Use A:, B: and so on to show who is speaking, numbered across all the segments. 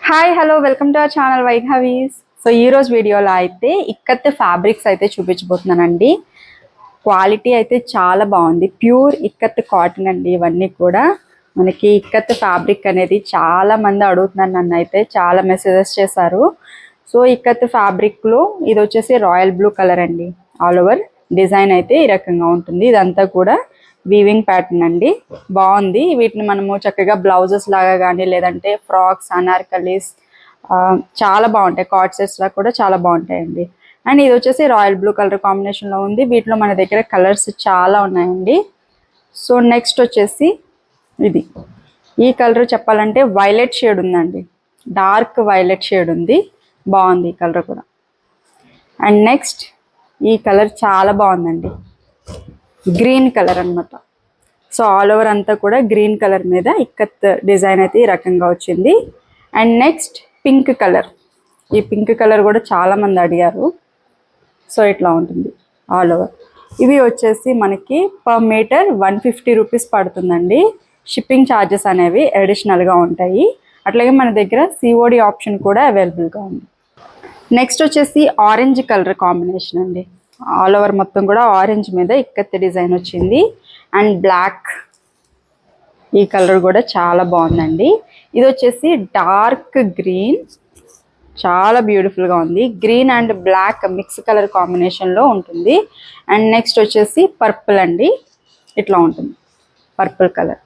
A: Hi hello welcome to our channel వైఘవీస్. So ఈ రోజు వీడియోలో అయితే ఇక్కత్ ఫ్యాబ్రిక్స్ అయితే చూపించబోతున్నానండి. క్వాలిటీ అయితే చాలా బాగుంది. ప్యూర్ ఇక్కత్ కాటన్ అండి. ఇవన్నీ కూడా మనకి ఇక్కత్ ఫ్యాబ్రిక్ అనేది చాలా మంది అడుగుతున్నారు, నన్ను అయితే చాలా మెసేజెస్ చేశారు. సో ఇక్కత్ ఫ్యాబ్రిక్లో ఇది వచ్చేసి రాయల్ బ్లూ కలర్ అండి. ఆల్ ఓవర్ డిజైన్ అయితే ఈ రకంగా ఉంటుంది. ఇదంతా కూడా వీవింగ్ ప్యాటర్న్ అండి. బాగుంది. వీటిని మనము చక్కగా బ్లౌజెస్ లాగా కానీ లేదంటే ఫ్రాక్స్, అనార్కలీస్ చాలా బాగుంటాయి. కార్డ్ సెట్స్ లాగా కూడా చాలా బాగుంటాయండి. అండ్ ఇది వచ్చేసి రాయల్ బ్లూ కలర్ కాంబినేషన్లో ఉంది. వీటిలో మన దగ్గర కలర్స్ చాలా ఉన్నాయండి. సో నెక్స్ట్ వచ్చేసి ఇది ఈ కలర్ చెప్పాలంటే వైలెట్ షేడ్ ఉందండి. డార్క్ వైలెట్ షేడ్ ఉంది. బాగుంది ఈ కలర్ కూడా. అండ్ నెక్స్ట్ ఈ కలర్ చాలా బాగుందండి. గ్రీన్ కలర్ అనమాట. సో ఆల్ ఓవర్ అంతా కూడా గ్రీన్ కలర్ మీద ఇక్కత్ డిజైన్ అయితే ఈ రకంగా వచ్చింది. And next pink colour. ఈ పింక్ కలర్ కూడా చాలామంది అడిగారు. సో ఇట్లా ఉంటుంది ఆల్ ఓవర్. ఇవి వచ్చేసి మనకి పర్ మీటర్ 150 రూపీస్ పడుతుందండి. షిప్పింగ్ ఛార్జెస్ అనేవి అడిషనల్గా ఉంటాయి. అట్లాగే మన దగ్గర సిఓడి ఆప్షన్ కూడా అవైలబుల్గా ఉంది. నెక్స్ట్ వచ్చేసి ఆరెంజ్ కలర్ కాంబినేషన్ అండి. ఆల్ ఓవర్ మొత్తం కూడా ఆరెంజ్ మీద ఇక్కత్ డిజైన్ వచ్చింది. అండ్ బ్లాక్, ఈ కలర్ కూడా చాలా బాగుందండి. ఇది వచ్చేసి డార్క్ గ్రీన్, చాలా బ్యూటిఫుల్గా ఉంది. Green and black mix colour కాంబినేషన్లో ఉంటుంది. అండ్ నెక్స్ట్ వచ్చేసి పర్పుల్ అండి. ఇట్లా ఉంటుంది పర్పుల్ కలర్.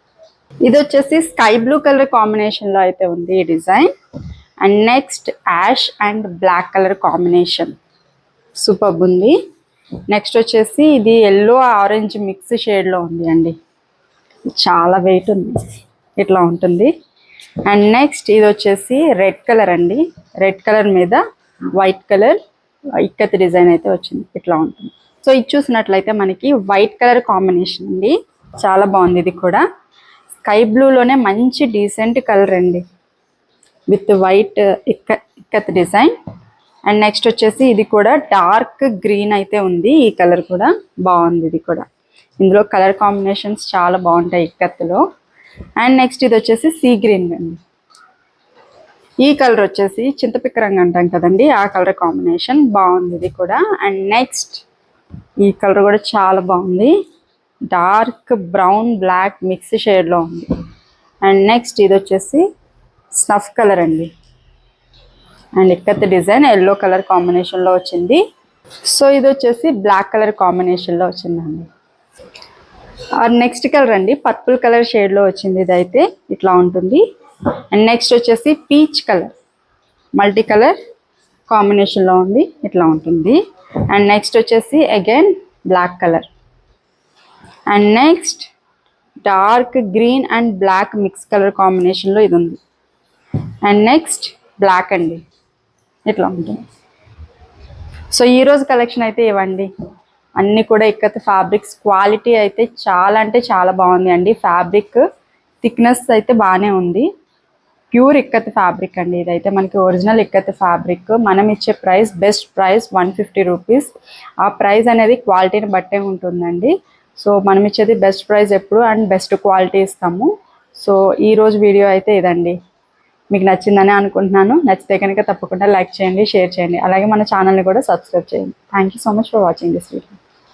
A: ఇది వచ్చేసి స్కై బ్లూ కలర్ కాంబినేషన్లో అయితే ఉంది ఈ design. And next ash and black colour combination super ఉంది. నెక్స్ట్ వచ్చేసి ఇది ఎల్లో ఆరెంజ్ మిక్స్ షేడ్లో ఉంది అండి. చాలా వెయిట్ ఉంది. ఇట్లా ఉంటుంది. అండ్ నెక్స్ట్ ఇది వచ్చేసి రెడ్ కలర్ అండి. రెడ్ కలర్ మీద వైట్ కలర్ ఇక్కత్ డిజైన్ అయితే వచ్చింది. ఇట్లా ఉంటుంది. సో ఇది చూసినట్లయితే మనకి వైట్ కలర్ కాంబినేషన్ అండి. చాలా బాగుంది. ఇది కూడా స్కై బ్లూలోనే మంచి డీసెంట్ కలర్ అండి with white ikat design. And next వచ్చేసి ఇది కూడా డార్క్ గ్రీన్ అయితే ఉంది. ఈ కలర్ కూడా బాగుంది. ఇది కూడా ఇందులో కలర్ కాంబినేషన్స్ చాలా బాగుంటాయి ఇక్కత్తులో. అండ్ నెక్స్ట్ ఇది వచ్చేసి సీ గ్రీన్ అండి. ఈ కలర్ వచ్చేసి చింతపిక్క రంగు అంటాం కదండి, ఆ కలర్ కాంబినేషన్ బాగుంది ఇది కూడా. అండ్ నెక్స్ట్ ఈ కలర్ కూడా చాలా బాగుంది. డార్క్ బ్రౌన్ బ్లాక్ మిక్స్ షేడ్లో ఉంది. అండ్ నెక్స్ట్ ఇది వచ్చేసి స్నఫ్ కలర్ అండి. And ikat design yellow colour కాంబినేషన్లో వచ్చింది. సో ఇది వచ్చేసి బ్లాక్ కలర్ కాంబినేషన్లో వచ్చిందండి. నెక్స్ట్ కలర్ అండి పర్పుల్ కలర్ షేడ్లో వచ్చింది. ఇదైతే ఇట్లా ఉంటుంది. అండ్ నెక్స్ట్ వచ్చేసి పీచ్ కలర్ మల్టీ కలర్ కాంబినేషన్లో ఉంది. ఇట్లా ఉంటుంది. అండ్ నెక్స్ట్ వచ్చేసి again black colour. And next dark green and black mix colour కాంబినేషన్లో ఇది ఉంది. అండ్ నెక్స్ట్ బ్లాక్ అండి. ఇట్లా ఉంటుంది. సో ఈరోజు కలెక్షన్ అయితే ఇవ్వండి. అన్నీ కూడా ఇక్కత్ ఫ్యాబ్రిక్స్. క్వాలిటీ అయితే చాలా అంటే చాలా బాగుంది అండి. ఫ్యాబ్రిక్ థిక్నెస్ అయితే బాగానే ఉంది. ప్యూర్ ఇక్కత్ ఫ్యాబ్రిక్ అండి. ఇదైతే మనకి ఒరిజినల్ ఇక్కత్ ఫ్యాబ్రిక్. మనం ఇచ్చే ప్రైస్ బెస్ట్ ప్రైస్ 150 రూపీస్. ఆ ప్రైస్ అనేది క్వాలిటీని బట్టే ఉంటుందండి. సో మనం ఇచ్చేది బెస్ట్ ప్రైస్ ఎప్పుడు అండ్ బెస్ట్ క్వాలిటీ ఇస్తాము. సో ఈరోజు వీడియో అయితే ఇదండి. మీకు నచ్చిందని అనుకుంటున్నాను. నచ్చితే కనుక తప్పకుండా లైక్ చేయండి, షేర్ చేయండి. అలాగే మన ఛానల్ని కూడా సబ్స్క్రైబ్ చేయండి. Thank you so much for watching this video.